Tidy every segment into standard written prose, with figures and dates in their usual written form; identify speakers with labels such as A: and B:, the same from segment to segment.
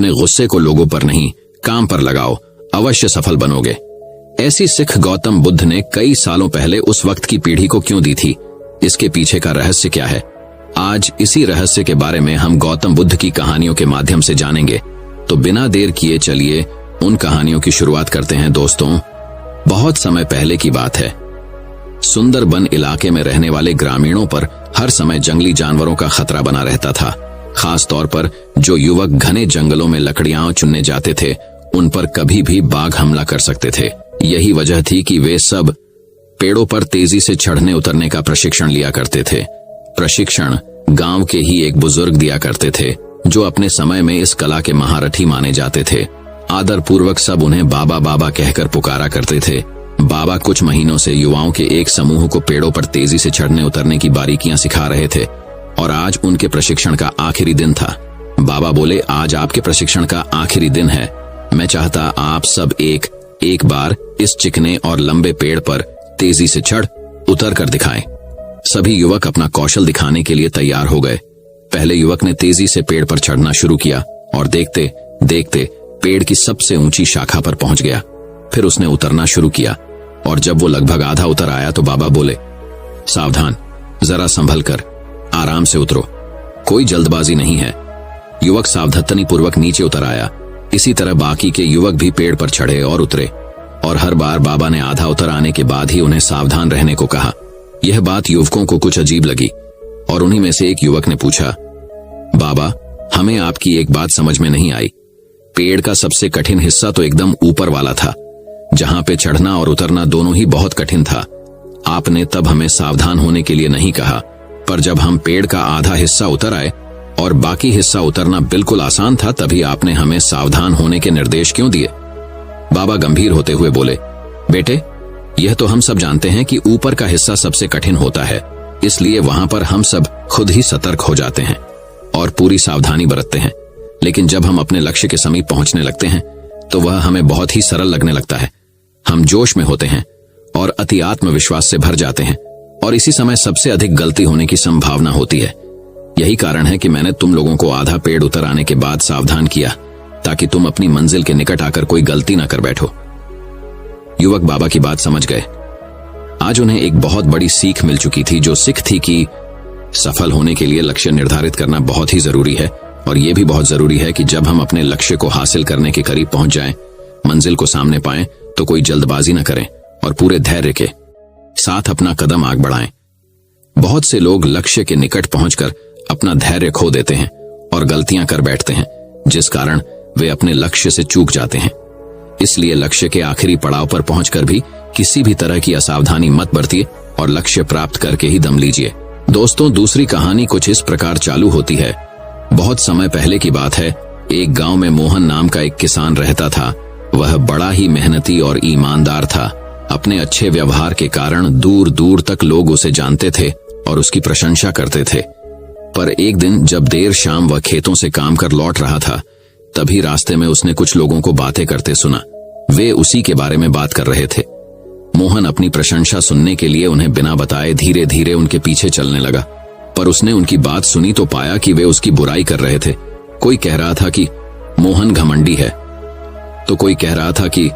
A: अपने गुस्से को लोगों पर नहीं, काम पर लगाओ, अवश्य सफल बनोगे। ऐसी सीख गौतम बुद्ध ने कई सालों पहले उस वक्त की पीढ़ी को क्यों दी थी? इसके पीछे का रहस्य क्या है? आज इसी रहस्य के बारे में हम गौतम बुद्ध की कहानियों के माध्यम से जानेंगे। तो बिना देर किए चलिए उन कहानियों की शुरुआत करते हैं। दोस्तों, बहुत समय पहले की बात है। सुंदरबन इलाके में रहने वाले ग्रामीणों पर हर समय जंगली जानवरों का खतरा बना रहता था। खास तौर पर जो युवक घने जंगलों में लकड़ियां चुनने जाते थे, उन पर कभी भी बाघ हमला कर सकते थे। यही वजह थी कि वे सब पेड़ों पर तेजी से चढ़ने उतरने का प्रशिक्षण लिया करते थे। प्रशिक्षण गांव के ही एक बुजुर्ग दिया करते थे, जो अपने समय में इस कला के महारथी माने जाते थे। आदर पूर्वक सब उन्हें बाबा बाबा कहकर पुकारा करते थे। बाबा कुछ महीनों से युवाओं के एक समूह को पेड़ों पर तेजी से चढ़ने उतरने की बारीकियां सिखा रहे थे और आज उनके प्रशिक्षण का आखिरी दिन था। बाबा बोले, आज आपके प्रशिक्षण का आखिरी दिन है। मैं चाहता आप सब एक बार इस चिकने और लंबे पेड़ पर तेजी से चढ़ उतर कर दिखाएं। सभी युवक अपना कौशल दिखाने के लिए तैयार हो गए। पहले युवक ने तेजी से पेड़ पर चढ़ना शुरू किया और देखते देखते पेड़ की सबसे ऊंची शाखा पर पहुंच गया। फिर उसने उतरना शुरू किया और जब वो लगभग आधा उतर आया तो बाबा बोले, सावधान, जरा संभल कर, आराम से उतरो, कोई जल्दबाजी नहीं है। युवक सावधानी पूर्वक नीचे उतर आया। इसी तरह बाकी के युवक भी पेड़ पर चढ़े और उतरे और हर बार बाबा ने आधा उतर आने के बाद ही उन्हें सावधान रहने को कहा। यह बात युवकों को कुछ अजीब लगी और उन्हीं में से एक युवक ने पूछा, बाबा, हमें आपकी एक बात समझ में नहीं आई। पेड़ का सबसे कठिन हिस्सा तो एकदम ऊपर वाला था, जहां पे चढ़ना और उतरना दोनों ही बहुत कठिन था। आपने तब हमें सावधान होने के लिए नहीं कहा, पर जब हम पेड़ का आधा हिस्सा उतर आए और बाकी हिस्सा उतरना बिल्कुल आसान था, तभी आपने हमें सावधान होने के निर्देश क्यों दिए? बाबा गंभीर होते हुए बोले, बेटे, यह तो हम सब जानते हैं कि ऊपर का हिस्सा सबसे कठिन होता है, इसलिए वहां पर हम सब खुद ही सतर्क हो जाते हैं और पूरी सावधानी बरतते हैं। लेकिन जब हम अपने लक्ष्य के समीप पहुंचने लगते हैं तो वह हमें बहुत ही सरल लगने लगता है। हम जोश में होते हैं और अति आत्मविश्वास से भर जाते हैं और इसी समय सबसे अधिक गलती होने की संभावना होती है। यही कारण है कि मैंने तुम लोगों को आधा पेड़ उतर आने के बाद सावधान किया, ताकि तुम अपनी मंजिल के निकट आकर कोई गलती ना कर बैठो। युवक बाबा की बात समझ गए। आज उन्हें एक बहुत बड़ी सीख मिल चुकी थी, जो सीख थी कि सफल होने के लिए लक्ष्य निर्धारित करना बहुत ही जरूरी है और यह भी बहुत जरूरी है कि जब हम अपने लक्ष्य को हासिल करने के करीब पहुंच जाएं, मंजिल को सामने पाएं, तो कोई जल्दबाजी न करें और पूरे धैर्य के साथ अपना कदम आगे बढ़ाएं। बहुत से लोग लक्ष्य के निकट पहुंचकर अपना धैर्य खो देते हैं और गलतियां कर बैठते हैं, जिस कारण वे अपने लक्ष्य से चूक जाते हैं। इसलिए लक्ष्य के आखिरी पड़ाव पर पहुंचकर भी किसी भी तरह की असावधानी मत बरतिए और लक्ष्य प्राप्त करके ही दम लीजिए। दोस्तों, दूसरी कहानी कुछ इस प्रकार चालू होती है। बहुत समय पहले की बात है। एक गांव में मोहन नाम का एक किसान रहता था। वह बड़ा ही मेहनती और ईमानदार था। अपने अच्छे व्यवहार के कारण दूर दूर तक लोग उसे जानते थे और उसकी प्रशंसा करते थे। पर एक दिन जब देर शाम वह खेतों से काम कर लौट रहा था, तभी रास्ते में उसने कुछ लोगों को बातें करते सुना। वे उसी के बारे में बात कर रहे थे। मोहन अपनी प्रशंसा सुनने के लिए उन्हें बिना बताए धीरे धीरे उनके पीछे चलने लगा, पर उसने उनकी बात सुनी तो पाया कि वे उसकी बुराई कर रहे थे। कोई कह रहा था कि मोहन घमंडी है, तो कोई कह रहा था कि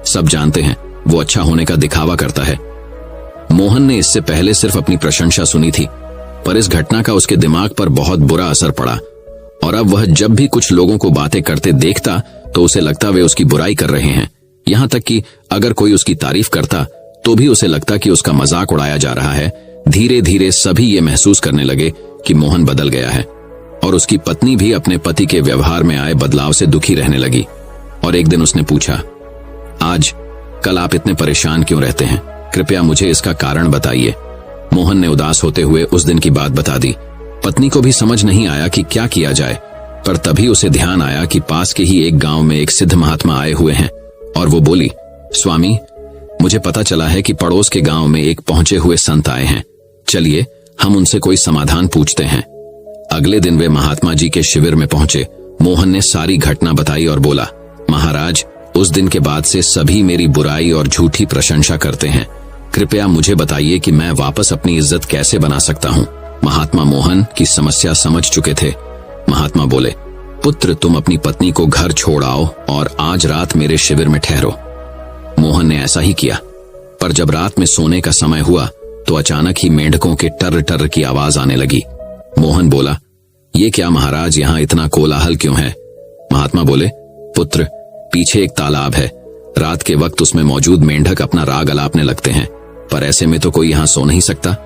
A: सब जानते हैं वो अच्छा होने का दिखावा करता है। मोहन ने इससे पहले सिर्फ अपनी प्रशंसा सुनी थी, पर इस घटना का उसके दिमाग पर बहुत बुरा असर पड़ा और अब वह जब भी कुछ लोगों को बातें करते देखता तो उसे लगता वे उसकी बुराई कर रहे हैं। यहां तक कि अगर कोई उसकी तारीफ करता तो भी उसे लगता कि उसका मजाक उड़ाया जा रहा है। धीरे धीरे सभी ये महसूस करने लगे कि मोहन बदल गया है और उसकी पत्नी भी अपने पति के व्यवहार में आए बदलाव से दुखी रहने लगी। और एक दिन उसने पूछा, आज कल आप इतने परेशान क्यों रहते हैं? कृपया मुझे इसका कारण बताइए। मोहन ने उदास होते हुए उस दिन की बात बता दी। पत्नी को भी समझ नहीं आया कि क्या किया जाए, पर तभी उसे ध्यान आया कि पास के ही एक गांव में एक सिद्ध महात्मा आए हुए हैं और वो बोली, स्वामी, मुझे पता चला है कि पड़ोस के गांव में एक पहुंचे हुए संत आए हैं। चलिए हम उनसे कोई समाधान पूछते हैं। अगले दिन वे महात्मा जी के शिविर में पहुंचे। मोहन ने सारी घटना बताई और बोला, महाराज, उस दिन के बाद से सभी मेरी बुराई और झूठी प्रशंसा करते हैं। कृपया मुझे बताइए कि मैं वापस अपनी इज्जत कैसे बना सकता हूँ। महात्मा मोहन की समस्या समझ चुके थे। महात्मा बोले, पुत्र, तुम अपनी पत्नी को घर छोड़ आओ और आज रात मेरे शिविर में ठहरो। मोहन ने ऐसा ही किया, पर जब रात में सोने का समय हुआ तो अचानक ही मेंढकों के टर टर की आवाज आने लगी। मोहन बोला, ये क्या महाराज, यहाँ इतना कोलाहल क्यों है? महात्मा बोले, पुत्र, पीछे एक तालाब है। रात के वक्त उसमें मौजूद मेंढक अपना राग अलापने लगते हैं, पर ऐसे में तो कोई यहाँ सो नहीं सकता।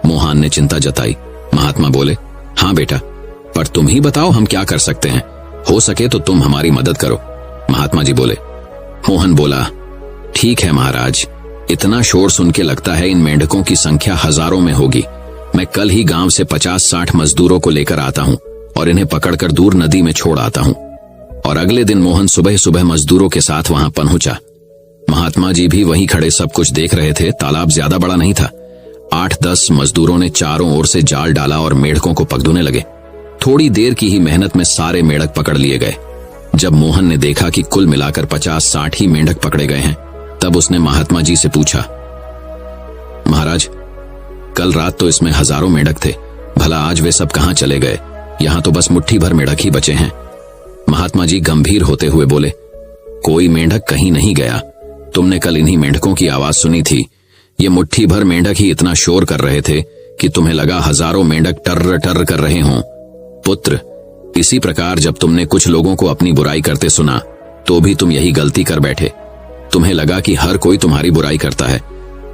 A: मोहन ने चिंता जताई। महात्मा बोले, हाँ बेटा, पर तुम ही बताओ हम क्या कर सकते हैं, हो सके तो तुम हमारी मदद करो। महात्मा जी बोले। मोहन बोला, ठीक है महाराज, इतना शोर सुन के लगता है इन मेंढकों की संख्या हजारों में होगी। मैं कल ही गांव से 50-60 मजदूरों को लेकर आता हूँ और इन्हें पकड़कर दूर नदी में छोड़ आता हूँ। और अगले दिन मोहन सुबह सुबह मजदूरों के साथ वहां पहुंचा। महात्मा जी भी वहीं खड़े सब कुछ देख रहे थे। तालाब ज्यादा बड़ा नहीं था। 8-10 मजदूरों ने चारों ओर से जाल डाला और मेंढकों को पकड़ने लगे। थोड़ी देर की ही मेहनत में सारे मेंढक पकड़ लिए गए। जब मोहन ने देखा कि कुल मिलाकर 50-60 ही मेंढक पकड़े गए हैं, तब उसने महात्मा जी से पूछा, महाराज, कल रात तो इसमें हजारों मेंढक थे, भला आज वे सब कहां चले गए? यहां तो बस मुट्ठी भर मेंढक ही बचे हैं। महात्मा जी गंभीर होते हुए बोले, कोई मेंढक कहीं नहीं गया। तुमने कल इन्हीं मेंढकों की आवाज सुनी थी। ये मुट्ठी भर मेंढक ही इतना शोर कर रहे थे कि तुम्हें लगा हजारों मेंढक टर्र टर्र कर रहे हों। पुत्र, इसी प्रकार जब तुमने कुछ लोगों को अपनी बुराई करते सुना तो भी तुम यही गलती कर बैठे। तुम्हें लगा कि हर कोई तुम्हारी बुराई करता है,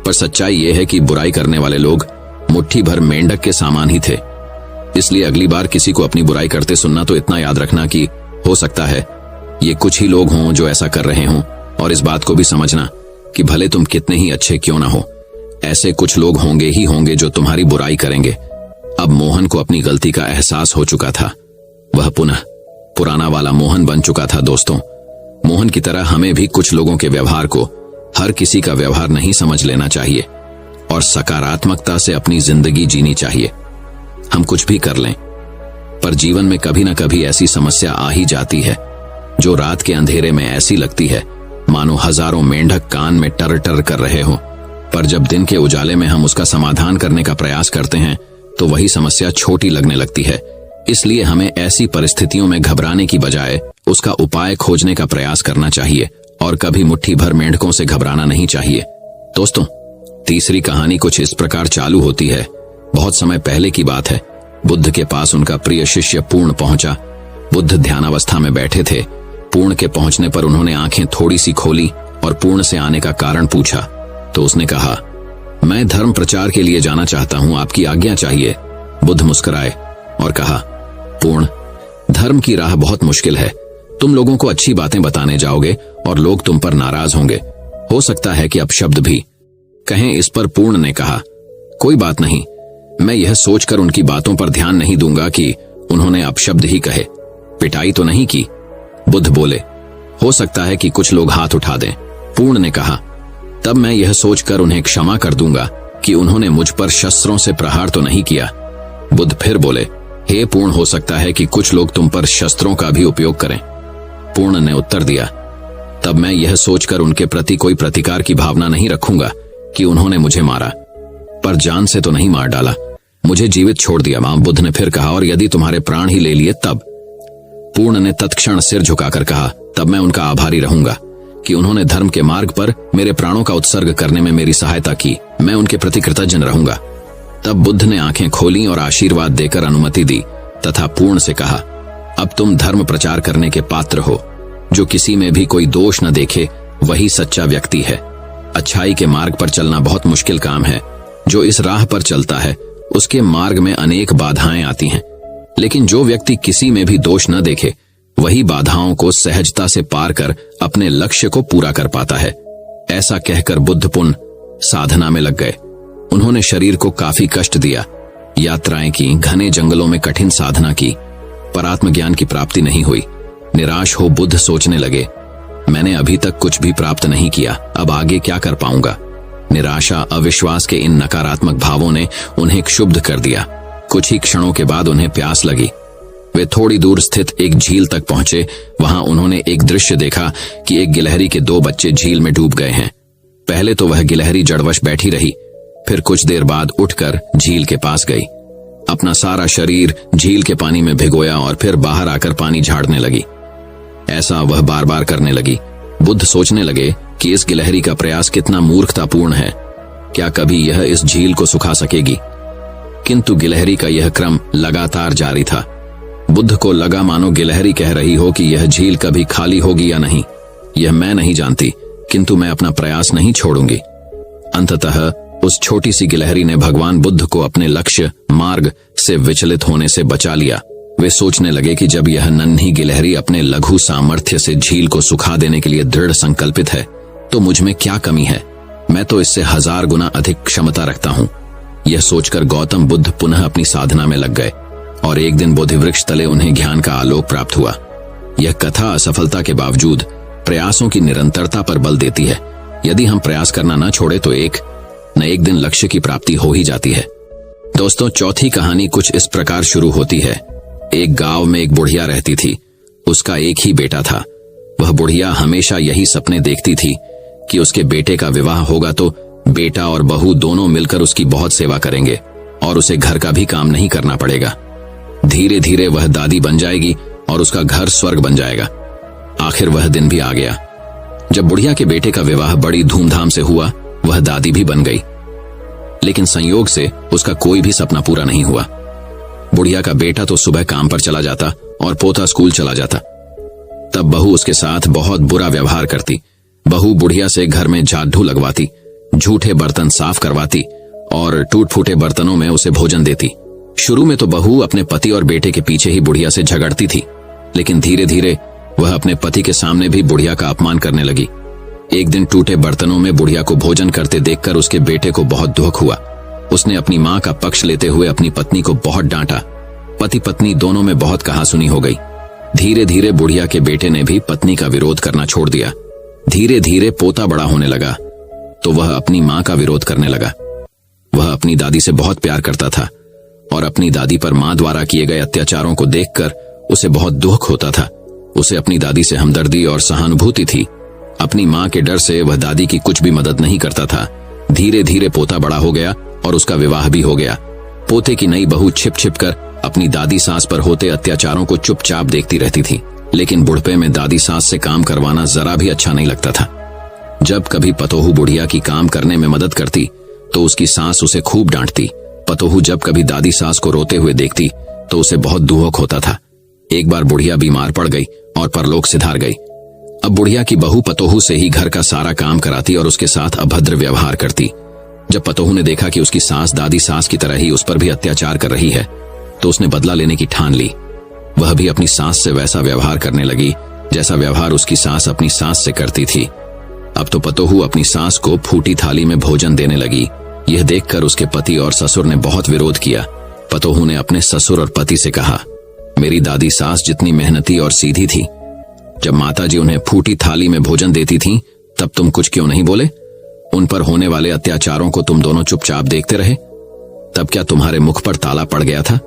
A: पर सच्चाई यह है कि बुराई करने वाले लोग मुट्ठी भर मेंढक के सामान ही थे। इसलिए अगली बार किसी को अपनी बुराई करते सुनना तो इतना याद रखना कि हो सकता है ये कुछ ही लोग हों जो ऐसा कर रहे हों, और इस बात को भी समझना कि भले तुम कितने ही अच्छे क्यों ना हो, ऐसे कुछ लोग होंगे ही होंगे जो तुम्हारी बुराई करेंगे। अब मोहन को अपनी गलती का एहसास हो चुका था। वह पुनः पुराना वाला मोहन बन चुका था। दोस्तों, मोहन की तरह हमें भी कुछ लोगों के व्यवहार को हर किसी का व्यवहार नहीं समझ लेना चाहिए और सकारात्मकता से अपनी जिंदगी जीनी चाहिए। हम कुछ भी कर लें, पर जीवन में कभी न कभी ऐसी समस्या आ ही जाती है जो रात के अंधेरे में ऐसी लगती है मानो हजारों मेंढक कान में टर टर कर रहे हो, पर जब दिन के उजाले में हम उसका समाधान करने का प्रयास करते हैं तो वही समस्या छोटी लगने लगती है। इसलिए हमें ऐसी परिस्थितियों में घबराने की बजाय उसका उपाय खोजने का प्रयास करना चाहिए और कभी मुट्ठी भर मेंढकों से घबराना नहीं चाहिए। दोस्तों, तीसरी कहानी कुछ इस प्रकार चालू होती है। बहुत समय पहले की बात है। बुद्ध के पास उनका प्रिय शिष्य पूर्ण पहुंचा। बुद्ध ध्यानावस्था में बैठे थे। पूर्ण के पहुंचने पर उन्होंने आंखें थोड़ी सी खोली और पूर्ण से आने का कारण पूछा तो उसने कहा, मैं धर्म प्रचार के लिए जाना चाहता हूं, आपकी आज्ञा चाहिए। बुद्ध मुस्कुराए और कहा, पूर्ण, धर्म की राह बहुत मुश्किल है। तुम लोगों को अच्छी बातें बताने जाओगे और लोग तुम पर नाराज होंगे। हो सकता है कि अपशब्द भी कहें। इस पर पूर्ण ने कहा, कोई बात नहीं, मैं यह सोचकर उनकी बातों पर ध्यान नहीं दूंगा कि उन्होंने अपशब्द ही कहे, पिटाई तो नहीं की। बुद्ध बोले, हो सकता है कि कुछ लोग हाथ उठा दें। पूर्ण ने कहा, तब मैं यह सोचकर उन्हें क्षमा कर दूंगा कि उन्होंने मुझ पर शस्त्रों से प्रहार तो नहीं किया। बुद्ध फिर बोले, हे पूर्ण, हो सकता है कि कुछ लोग तुम पर शस्त्रों का भी उपयोग करें। पूर्ण ने उत्तर दिया, तब मैं यह सोचकर उनके प्रति कोई प्रतिकार की भावना नहीं रखूंगा कि उन्होंने मुझे मारा, पर जान से तो नहीं मार डाला, मुझे जीवित छोड़ दिया। मां बुद्ध ने फिर कहा, और यदि तुम्हारे प्राण ही ले लिए तब? पूर्ण ने तत्क्षण सिर झुकाकर कहा, तब मैं उनका आभारी रहूंगा कि उन्होंने धर्म के मार्ग पर मेरे प्राणों का उत्सर्ग करने में मेरी सहायता की। मैं उनके प्रति कृतज्ञ रहूंगा। तब बुद्ध ने आंखें खोली और आशीर्वाद देकर अनुमति दी तथा पूर्ण से कहा, अब तुम धर्म प्रचार करने के पात्र हो। जो किसी में भी कोई दोष न देखे वही सच्चा व्यक्ति है। अच्छाई के मार्ग पर चलना बहुत मुश्किल काम है। जो इस राह पर चलता है उसके मार्ग में अनेक बाधाएं आती हैं, लेकिन जो व्यक्ति किसी में भी दोष न देखे वही बाधाओं को सहजता से पार कर अपने लक्ष्य को पूरा कर पाता है। ऐसा कहकर बुद्ध पुनः साधना में लग गए। उन्होंने शरीर को काफी कष्ट दिया, यात्राएं की, घने जंगलों में कठिन साधना की, पर आत्मज्ञान की प्राप्ति नहीं हुई। निराश हो बुद्ध सोचने लगे, मैंने अभी तक कुछ भी प्राप्त नहीं किया, अब आगे क्या कर पाऊंगा। निराशा, अविश्वास के इन नकारात्मक भावों ने उन्हें क्षुब्ध कर दिया। कुछ ही क्षणों के बाद उन्हें प्यास लगी। वे थोड़ी दूर स्थित एक झील तक पहुंचे। वहां उन्होंने एक दृश्य देखा कि एक गिलहरी के 2 बच्चे झील में डूब गए हैं। पहले तो वह गिलहरी जड़वश बैठी रही, फिर कुछ देर बाद उठकर झील के पास गई। अपना सारा शरीर झील के पानी में भिगोया और फिर बाहर आकर पानी झाड़ने लगी। ऐसा वह बार बार करने लगी। बुद्ध सोचने लगे कि इस गिलहरी का प्रयास कितना मूर्खतापूर्ण है। क्या कभी यह इस झील को सुखा सकेगी? किंतु गिलहरी का यह क्रम लगातार जारी था। बुद्ध को लगा मानो गिलहरी कह रही हो कि यह झील कभी खाली होगी या नहीं, यह मैं नहीं जानती, किंतु मैं अपना प्रयास नहीं छोड़ूंगी। अंततः उस छोटी सी गिलहरी ने भगवान बुद्ध को अपने लक्ष्य मार्ग से विचलित होने से बचा लिया। वे सोचने लगे कि जब यह नन्ही गिलहरी अपने लघु सामर्थ्य से झील को सुखा देने के लिए दृढ़ संकल्पित है, तो मुझ में क्या कमी है? मैं तो इससे 1000 गुना अधिक क्षमता रखता हूं। यह सोचकर गौतम बुद्ध पुनः अपनी साधना में लग गए और एक दिन बोधि वृक्ष तले उन्हें ज्ञान का आलोक प्राप्त हुआ। यह कथा असफलता के बावजूद प्रयासों की निरंतरता पर बल देती है। यदि हम प्रयास करना न छोड़े तो एक न एक दिन लक्ष्य की प्राप्ति हो ही जाती है। दोस्तों, चौथी कहानी कुछ इस प्रकार शुरू होती है। एक गांव में एक बुढ़िया रहती थी। उसका एक ही बेटा था। वह बुढ़िया हमेशा यही सपने देखती थी कि उसके बेटे का विवाह होगा तो बेटा और बहू दोनों मिलकर उसकी बहुत सेवा करेंगे और उसे घर का भी काम नहीं करना पड़ेगा। धीरे धीरे वह दादी बन जाएगी और उसका घर स्वर्ग बन जाएगा। आखिर वह दिन भी आ गया जब बुढ़िया के बेटे का विवाह बड़ी धूमधाम से हुआ। वह दादी भी बन गई, लेकिन संयोग से उसका कोई भी सपना पूरा नहीं हुआ। बुढ़िया का बेटा तो सुबह काम पर चला जाता और पोता स्कूल चला जाता। तब बहू उसके साथ बहुत बुरा व्यवहार करती। बहू बुढ़िया से घर में झाड़ू लगवाती, झूठे बर्तन साफ करवाती और टूट फूटे बर्तनों में उसे भोजन देती। शुरू में तो बहू अपने पति और बेटे के पीछे ही बुढ़िया से झगड़ती थी, लेकिन धीरे धीरे वह अपने पति के सामने भी बुढ़िया का अपमान करने लगी। एक दिन टूटे बर्तनों में बुढ़िया को भोजन करते देखकर उसके बेटे को बहुत दुख हुआ। उसने अपनी मां का पक्ष लेते हुए अपनी पत्नी को बहुत डांटा। पति पत्नी दोनों में बहुत कहासुनी हो गई। धीरे धीरे बुढ़िया के बेटे ने भी पत्नी का विरोध करना छोड़ दिया। धीरे धीरे पोता बड़ा होने लगा तो वह अपनी मां का विरोध करने लगा। वह अपनी दादी से बहुत प्यार करता था और अपनी दादी पर मां द्वारा किए गए अत्याचारों को देखकर उसे बहुत दुख होता था। उसे अपनी दादी से हमदर्दी और सहानुभूति थी। अपनी मां के डर से वह दादी की कुछ भी मदद नहीं करता था। धीरे धीरे पोता बड़ा हो गया और उसका विवाह भी हो गया। पोते की नई बहू छिप छिप कर अपनी दादी सास पर होते अत्याचारों को चुपचाप देखती रहती थी, लेकिन बुढ़पे में दादी सास से काम करवाना जरा भी अच्छा नहीं लगता था। जब कभी पतोहू बुढ़िया की काम करने में मदद करती तो उसकी सास उसे खूब डांटती। पतोहू जब कभी दादी सास को रोते हुए देखती तो उसे बहुत दुख होता था। एक बार बुढ़िया बीमार पड़ गई और परलोक सिधार गई। अब बुढ़िया की बहू पतोहू से ही घर का सारा काम कराती और उसके साथ अभद्र व्यवहार करती। जब पतोहू ने देखा कि उसकी सास दादी सास की तरह ही उस पर भी अत्याचार कर रही है तो उसने बदला लेने की ठान ली। वह भी अपनी सास से वैसा व्यवहार करने लगी जैसा व्यवहार उसकी सास अपनी सास से करती थी। अब तो पतोहू अपनी सास को फूटी थाली में भोजन देने लगी। यह देखकर उसके पति और ससुर ने बहुत विरोध किया। पतोहू ने अपने ससुर और पति से कहा, मेरी दादी सास जितनी मेहनती और सीधी थी, जब माताजी उन्हें फूटी थाली में भोजन देती थीं, तब तुम कुछ क्यों नहीं बोले? उन पर होने वाले अत्याचारों को तुम दोनों चुपचाप देखते रहे। तब क्या तुम्हारे मुख पर ताला पड़ गया था?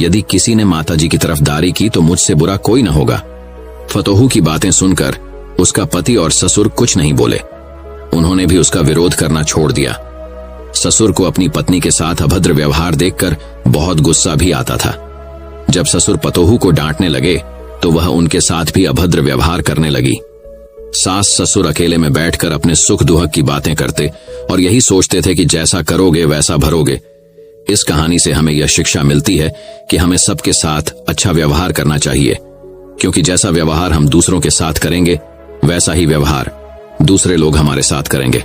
A: यदि किसी ने माताजी की तरफदारी की तो मुझसे बुरा कोई न होगा। पतोहू की बातें सुनकर उसका पति और ससुर कुछ नहीं बोले। उन्होंने भी उसका विरोध करना छोड़ दिया। ससुर को अपनी पत्नी के साथ अभद्र व्यवहार देखकर बहुत गुस्सा भी आता था। जब ससुर पतोहू को डांटने लगे तो वह उनके साथ भी अभद्र व्यवहार करने लगी। सास ससुर अकेले में बैठकर अपने सुख दुख की बातें करते और यही सोचते थे कि जैसा करोगे वैसा भरोगे। इस कहानी से हमें यह शिक्षा मिलती है कि हमें सबके साथ अच्छा व्यवहार करना चाहिए, क्योंकि जैसा व्यवहार हम दूसरों के साथ करेंगे वैसा ही व्यवहार दूसरे लोग हमारे साथ करेंगे।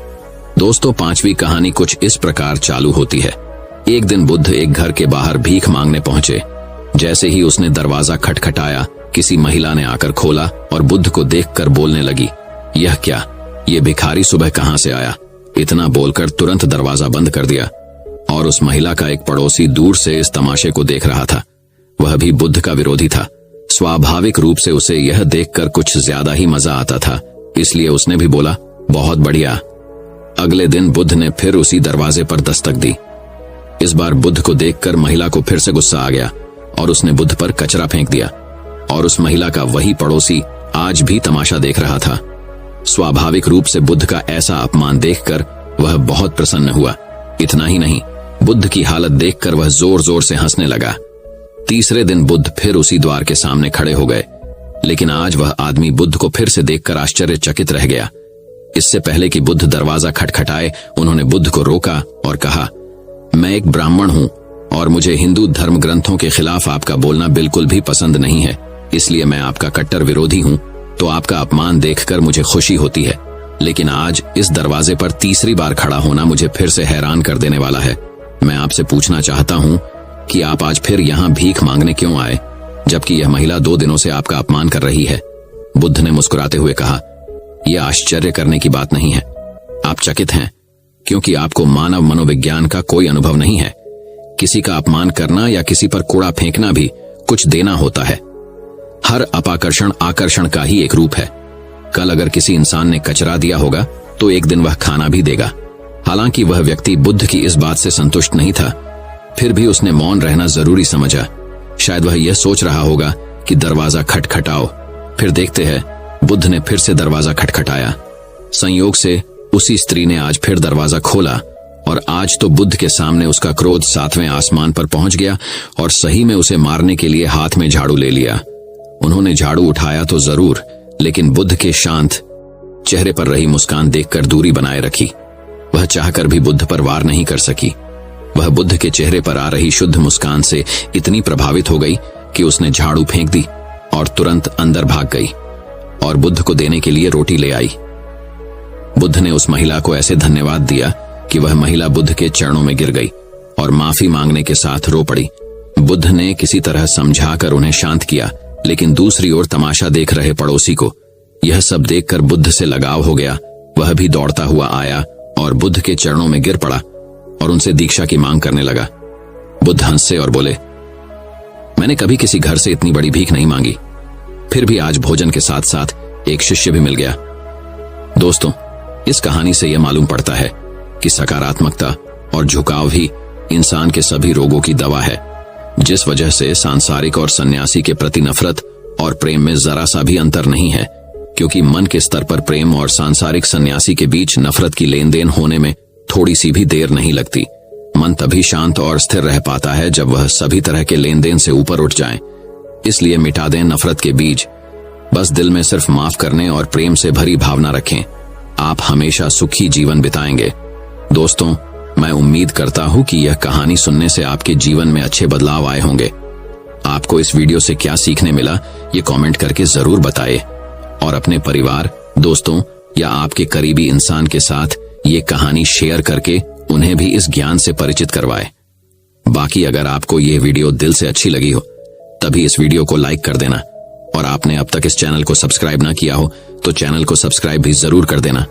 A: दोस्तों, 5वीं कहानी कुछ इस प्रकार चालू होती है। एक दिन बुद्ध एक घर के बाहर भीख मांगने पहुंचे। जैसे ही उसने दरवाजा खटखटाया, किसी महिला ने आकर खोला और बुद्ध को देखकर बोलने लगी, यह क्या, ये भिखारी सुबह कहां से आया? इतना बोलकर तुरंत दरवाजा बंद कर दिया और उस महिला का एक पड़ोसी दूर से इस तमाशे को देख रहा था। वह भी बुद्ध का विरोधी था। स्वाभाविक रूप से उसे यह देखकर कुछ ज्यादा ही मजा आता था, इसलिए उसने भी बोला, बहुत बढ़िया। अगले दिन बुद्ध ने फिर उसी दरवाजे पर दस्तक दी। इस बार बुद्ध को देखकर महिला को फिर से गुस्सा आ गया और उसने बुद्ध पर कचरा फेंक दिया और उस महिला का वही पड़ोसी आज भी तमाशा देख रहा था। स्वाभाविक रूप से बुद्ध का ऐसा अपमान देखकर वह बहुत प्रसन्न हुआ। इतना ही नहीं, बुद्ध की हालत देखकर वह जोर जोर से हंसने लगा। तीसरे दिन बुद्ध फिर उसी द्वार के सामने खड़े हो गए, लेकिन आज वह आदमी बुद्ध को फिर से देखकर आश्चर्यचकित रह गया। इससे पहले कि बुद्ध दरवाजा खटखटाए, उन्होंने बुद्ध को रोका और कहा, मैं एक ब्राह्मण हूं और मुझे हिंदू धर्म ग्रंथों के खिलाफ आपका बोलना बिल्कुल भी पसंद नहीं है, इसलिए मैं आपका कट्टर विरोधी हूं। तो आपका अपमान देखकर मुझे खुशी होती है, लेकिन आज इस दरवाजे पर तीसरी बार खड़ा होना मुझे फिर से हैरान कर देने वाला है। मैं आपसे पूछना चाहता हूं कि आप आज फिर यहां भीख मांगने क्यों आए, जबकि यह महिला 2 दिनों से आपका अपमान कर रही है। बुद्ध ने मुस्कुराते हुए कहा, यह आश्चर्य करने की बात नहीं है। आप चकित हैं क्योंकि आपको मानव मनोविज्ञान का कोई अनुभव नहीं है। किसी का अपमान करना या किसी पर कूड़ा फेंकना भी कुछ देना होता है। हर अपाकर्षण आकर्षण का ही एक रूप है। कल अगर किसी इंसान ने कचरा दिया होगा तो एक दिन वह खाना भी देगा। हालांकि वह व्यक्ति बुद्ध की इस बात से संतुष्ट नहीं था, फिर भी उसने मौन रहना जरूरी समझा। शायद वह यह सोच रहा होगा कि दरवाजा खटखटाओ। फिर देखते हैं, बुद्ध ने फिर से दरवाजा खटखटाया। संयोग से उसी स्त्री ने आज फिर दरवाजा खोला और आज तो बुद्ध के सामने उसका क्रोध 7वें आसमान पर पहुंच गया और सही में उसे मारने के लिए हाथ में झाड़ू ले लिया। उन्होंने झाड़ू उठाया तो जरूर, लेकिन बुद्ध के शांत चेहरे पर रही मुस्कान देखकर दूरी बनाए रखी। वह चाहकर भी बुद्ध पर वार नहीं कर सकी। वह बुद्ध के चेहरे पर आ रही शुद्ध मुस्कान से इतनी प्रभावित हो गई कि उसने झाड़ू फेंक दी और तुरंत अंदर भाग गई और बुद्ध को देने के लिए रोटी ले आई। बुद्ध ने उस महिला को ऐसे धन्यवाद दिया कि वह महिला बुद्ध के चरणों में गिर गई और माफी मांगने के साथ रो पड़ी। बुद्ध ने किसी तरह समझाकर उन्हें शांत किया, लेकिन दूसरी ओर तमाशा देख रहे पड़ोसी को यह सब देखकर बुद्ध से लगाव हो गया। वह भी दौड़ता हुआ आया और बुद्ध के चरणों में गिर पड़ा और उनसे दीक्षा की मांग करने लगा। बुद्ध हंसे और बोले, मैंने कभी किसी घर से इतनी बड़ी भीख नहीं मांगी, फिर भी आज भोजन के साथ साथ एक शिष्य भी मिल गया। दोस्तों, इस कहानी से यह मालूम पड़ता है कि सकारात्मकता और झुकाव ही इंसान के सभी रोगों की दवा है। जिस वजह से सांसारिक और सन्यासी के प्रति नफरत और प्रेम में जरा सा भी अंतर नहीं है, क्योंकि मन के स्तर पर प्रेम और सांसारिक सन्यासी के बीच नफरत की लेन देन होने में थोड़ी सी भी देर नहीं लगती। मन तभी शांत और स्थिर रह पाता है जब वह सभी तरह के लेन देन से ऊपर उठ जाए। इसलिए मिटा दें नफरत के बीज, बस दिल में सिर्फ माफ करने और प्रेम से भरी भावना रखें। आप हमेशा सुखी जीवन बिताएंगे। दोस्तों, मैं उम्मीद करता हूं कि यह कहानी सुनने से आपके जीवन में अच्छे बदलाव आए होंगे। आपको इस वीडियो से क्या सीखने मिला, ये कमेंट करके जरूर बताएं और अपने परिवार, दोस्तों या आपके करीबी इंसान के साथ ये कहानी शेयर करके उन्हें भी इस ज्ञान से परिचित करवाएं। बाकी अगर आपको ये वीडियो दिल से अच्छी लगी हो तभी इस वीडियो को लाइक कर देना, और आपने अब तक इस चैनल को सब्सक्राइब ना किया हो तो चैनल को सब्सक्राइब भी जरूर कर देना।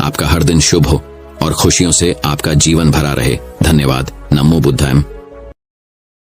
A: आपका हर दिन शुभ हो और खुशियों से आपका जीवन भरा रहे। धन्यवाद। नमो बुद्धाय।